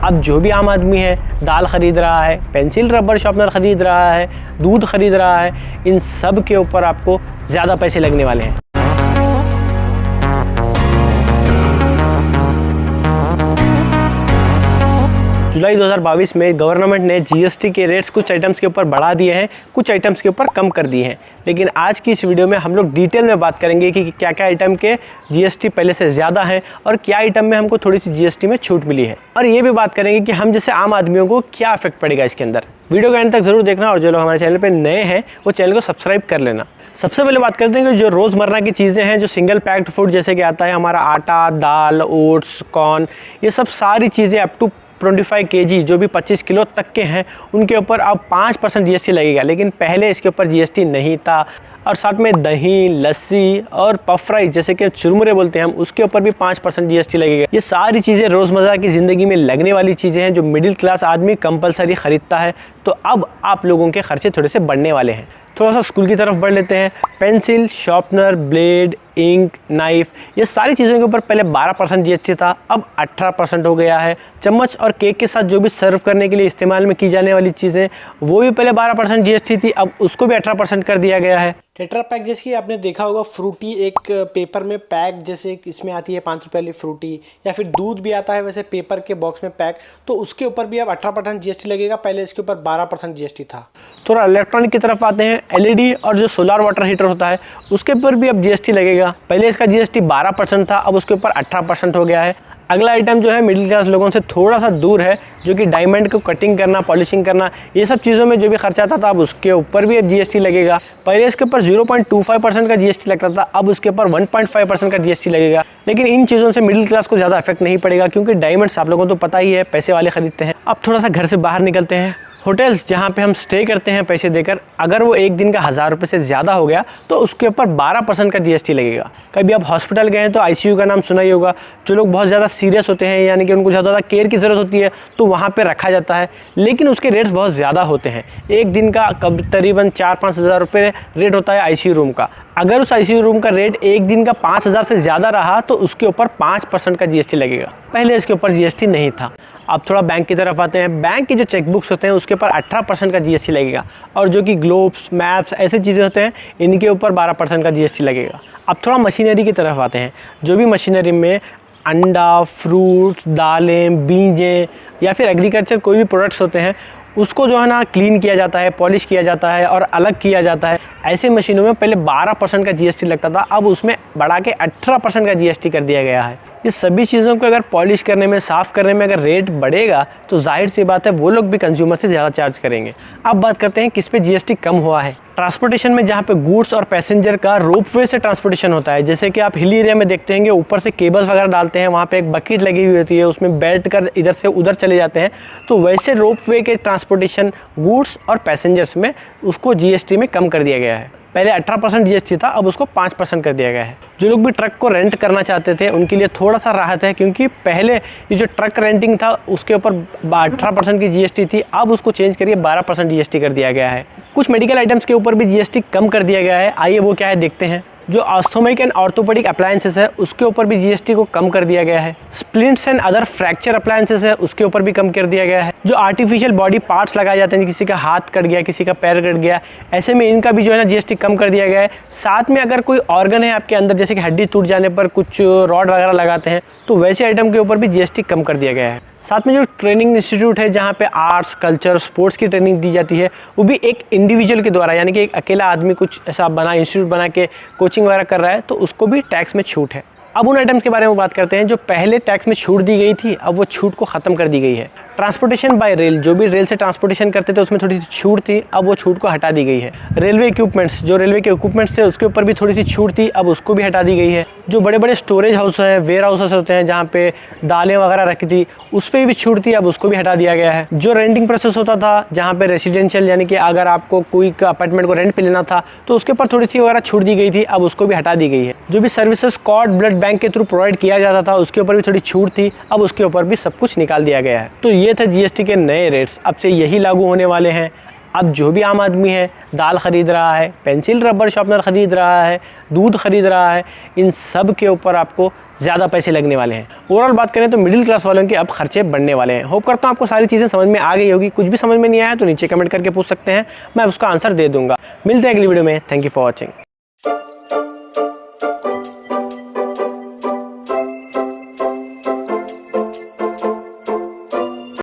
अब जो भी आम आदमी है दाल ख़रीद रहा है, पेंसिल रबर शार्पनर ख़रीद रहा है, दूध ख़रीद रहा है, इन सब के ऊपर आपको ज़्यादा पैसे लगने वाले हैं। जुलाई 2022 में गवर्नमेंट ने जीएसटी के रेट्स कुछ आइटम्स के ऊपर बढ़ा दिए हैं, कुछ आइटम्स के ऊपर कम कर दिए हैं। लेकिन आज की इस वीडियो में हम लोग डिटेल में बात करेंगे कि क्या क्या आइटम के जीएसटी पहले से ज़्यादा है और क्या आइटम में हमको थोड़ी सी जीएसटी में छूट मिली है। और ये भी बात करेंगे कि हम जैसे आम आदमियों को क्या इफेक्ट पड़ेगा इसके अंदर। वीडियो के एंड तक जरूर देखना और जो लोग हमारे चैनल पर नए हैं वो चैनल को सब्सक्राइब कर लेना। सबसे पहले बात करते हैं कि जो रोज़मर्रा की चीज़ें हैं, जो सिंगल पैक्ड फूड जैसे कि आता है हमारा आटा, दाल, ओट्स, कॉर्न, ये सब सारी चीज़ें अप टू 25 kg जो भी 25 किलो तक के हैं उनके ऊपर अब 5% जीएसटी लगेगा। लेकिन पहले इसके ऊपर जीएसटी नहीं था। और साथ में दही, लस्सी और पफ राइस जैसे कि चुरमुरे बोलते हैं हम, उसके ऊपर भी 5% जीएसटी लगेगा। ये सारी चीज़ें रोज़मर्रा की ज़िंदगी में लगने वाली चीज़ें हैं जो मिडिल क्लास आदमी कंपलसरी ख़रीदता है। तो अब आप लोगों के खर्चे थोड़े से बढ़ने वाले हैं। थोड़ा सा स्कूल की तरफ बढ़ लेते हैं। Pencil, sharpener, blade, ink, knife, ये सारी चीज़ों के ऊपर पहले 12% जीएसटी था, अब 18% हो गया है। चम्मच और केक के साथ जो भी सर्व करने के लिए इस्तेमाल में की जाने वाली चीज़ें, वो भी पहले 12% जीएसटी थी, अब उसको भी 18% कर दिया गया है। टेट्रा पैक जैसे कि आपने देखा होगा, फ्रूटी एक पेपर में पैक, जैसे इसमें आती है 5 रुपये वाली फ्रूटी, या फिर दूध भी आता है वैसे पेपर के बॉक्स में पैक, तो उसके ऊपर भी अब 18% जीएसटी लगेगा। पहले इसके ऊपर 12% जीएसटी था। थोड़ा इलेक्ट्रॉनिक की तरफ आते हैं। एलईडी और जो सोलर वाटर हीटर होता है उसके ऊपर भी अब जीएसटी लगेगा। पहले इसका जीएसटी 12% था, अब उसके ऊपर 18% हो गया है। अगला आइटम जो है मिडिल क्लास लोगों से थोड़ा सा दूर है, जो कि डायमंड को कटिंग करना, पॉलिशिंग करना, ये सब चीज़ों में जो भी खर्चा आता था अब उसके ऊपर भी अब जीएसटी लगेगा। पहले इसके ऊपर 0.25% का जीएसटी लगता था, अब उसके ऊपर 1.5% का जीएसटी लगेगा। लेकिन इन चीज़ों से मिडिल क्लास को ज़्यादा इफेक्ट नहीं पड़ेगा, क्योंकि डायमंड्स आप लोगों को तो पता ही है पैसे वाले खरीदते हैं। अब थोड़ा सा घर से बाहर निकलते हैं। होटल्स जहाँ पे हम स्टे करते हैं पैसे देकर, अगर वो एक दिन का 1000 रुपये से ज़्यादा हो गया तो उसके ऊपर 12% का जीएसटी लगेगा। कभी आप हॉस्पिटल गए हैं तो आईसीयू का नाम सुना ही होगा। जो लोग बहुत ज़्यादा सीरियस होते हैं, यानी कि उनको ज़्यादा केयर की ज़रूरत होती है, तो वहाँ पे रखा जाता है। लेकिन उसके रेट्स बहुत ज़्यादा होते हैं। एक दिन का करीबन 4-5 हज़ार रुपये रेट होता है आईसीयू रूम का। अगर उस आईसीयू रूम का रेट एक दिन का 5000 से ज़्यादा रहा तो उसके ऊपर 5% का जीएसटी लगेगा। पहले इसके ऊपर जीएसटी नहीं था। अब थोड़ा बैंक की तरफ आते हैं। बैंक के जो चेकबुक्स होते हैं उसके ऊपर 18% का जीएसटी लगेगा, और जो कि ग्लोब्स, मैप्स, ऐसे चीज़ें होते हैं इनके ऊपर 12% का जीएसटी लगेगा। अब थोड़ा मशीनरी की तरफ आते हैं। जो भी मशीनरी में अंडा, फ्रूट्स, दालें, बीजें या फिर एग्रीकल्चर कोई भी प्रोडक्ट्स होते हैं, उसको जो है ना क्लीन किया जाता है, पॉलिश किया जाता है और अलग किया जाता है। ऐसे मशीनों में पहले 12% का जीएसटी लगता था, अब उसमें बढ़ा के 18% का जीएसटी कर दिया गया है। ये सभी चीज़ों को अगर पॉलिश करने में, साफ़ करने में अगर रेट बढ़ेगा तो जाहिर सी बात है वो लोग भी कंज्यूमर से ज़्यादा चार्ज करेंगे। अब बात करते हैं किस पे जीएसटी कम हुआ है। ट्रांसपोर्टेशन में, जहाँ पे गुड्स और पैसेंजर का रोपवे से ट्रांसपोर्टेशन होता है, जैसे कि आप हिल एरिया में देखते हैं ऊपर से केबल्स वगैरह डालते हैं, वहाँ पे एक बकेट लगी हुई होती है, उसमें बैठ कर इधर से उधर चले जाते हैं, तो वैसे रोपवे के ट्रांसपोर्टेशन गुड्स और पैसेंजर्स में उसको जीएसटी में कम कर दिया गया है। पहले 18% जीएसटी था, अब उसको 5% कर दिया गया है। जो लोग भी ट्रक को रेंट करना चाहते थे उनके लिए थोड़ा सा राहत है, क्योंकि पहले ये जो ट्रक रेंटिंग था उसके ऊपर 18% की जीएसटी थी, अब उसको चेंज करके 12% जीएसटी कर दिया गया है। कुछ मेडिकल आइटम्स के ऊपर भी जीएसटी कम कर दिया गया है। आइए वो क्या है देखते हैं। जो ऑस्थोमिक एंड ऑर्थोपेडिक अप्लायंसेस है उसके ऊपर भी जीएसटी को कम कर दिया गया है। Splints and other fracture appliances है उसके ऊपर भी कम कर दिया गया है। जो आर्टिफिशियल बॉडी पार्ट्स लगाए जाते हैं, किसी का हाथ कट गया, किसी का पैर कट गया, ऐसे में इनका भी जो है ना जीएसटी कम कर दिया गया है। साथ में अगर कोई ऑर्गन है आपके अंदर, जैसे कि हड्डी टूट जाने पर कुछ रॉड वगैरह लगाते हैं, तो वैसे आइटम के ऊपर भी जीएसटी कम कर दिया गया है। साथ में जो ट्रेनिंग इंस्टीट्यूट है जहाँ पे आर्ट्स, कल्चर, स्पोर्ट्स की ट्रेनिंग दी जाती है, वो भी एक इंडिविजुअल के द्वारा, यानी कि एक अकेला आदमी कुछ ऐसा बना, इंस्टीट्यूट बना के कोचिंग वगैरह कर रहा है, तो उसको भी टैक्स में छूट है। अब उन आइटम्स के बारे में बात करते हैं जो पहले टैक्स में छूट दी गई थी, अब वो छूट को ख़त्म कर दी गई है। ट्रांसपोर्टेशन बाय रेल, जो भी रेल से ट्रांसपोर्टेशन करते थे उसमें थोड़ी सी छूट थी, अब वो छूट को हटा दी गई है। रेलवे इक्विपमेंट्स, जो रेलवे के इक्विपमेंट्स थे उसके ऊपर भी थोड़ी सी छूट थी, अब उसको भी हटा दी गई है। जो बड़े बड़े स्टोरेज हाउस हैं, वेयर हाउसेस होते हैं जहाँ पे दालें वगैरह रखी थी, उस पर भी छूट थी, अब उसको भी हटा दिया गया है। जो रेंटिंग प्रोसेस होता था, जहाँ पे रेसिडेंशियल, यानी कि अगर आपको कोई अपार्टमेंट को रेंट पे लेना था तो उसके ऊपर थोड़ी सी वगैरह छूट दी गई थी, अब उसको भी हटा दी गई है। जो भी सर्विसेज कॉर्ड ब्लड बैंक के थ्रू प्रोवाइड किया जाता था उसके ऊपर भी थोड़ी छूट थी, अब उसके ऊपर भी सब कुछ निकाल दिया गया है। तो ये थे जीएसटी के नए रेट्स, अब से यही लागू होने वाले हैं। अब जो भी आम आदमी है दाल ख़रीद रहा है, पेंसिल रबर शार्पनर ख़रीद रहा है, दूध ख़रीद रहा है, इन सब के ऊपर आपको ज़्यादा पैसे लगने वाले हैं। ओवरऑल बात करें तो मिडिल क्लास वालों के अब खर्चे बढ़ने वाले हैं। होप करता हूँ आपको सारी चीज़ें समझ में आ गई होगी। कुछ भी समझ में नहीं आया तो नीचे कमेंट करके पूछ सकते हैं, मैं उसका आंसर दे दूंगा। मिलते हैं अगली वीडियो में। Thank you for watching.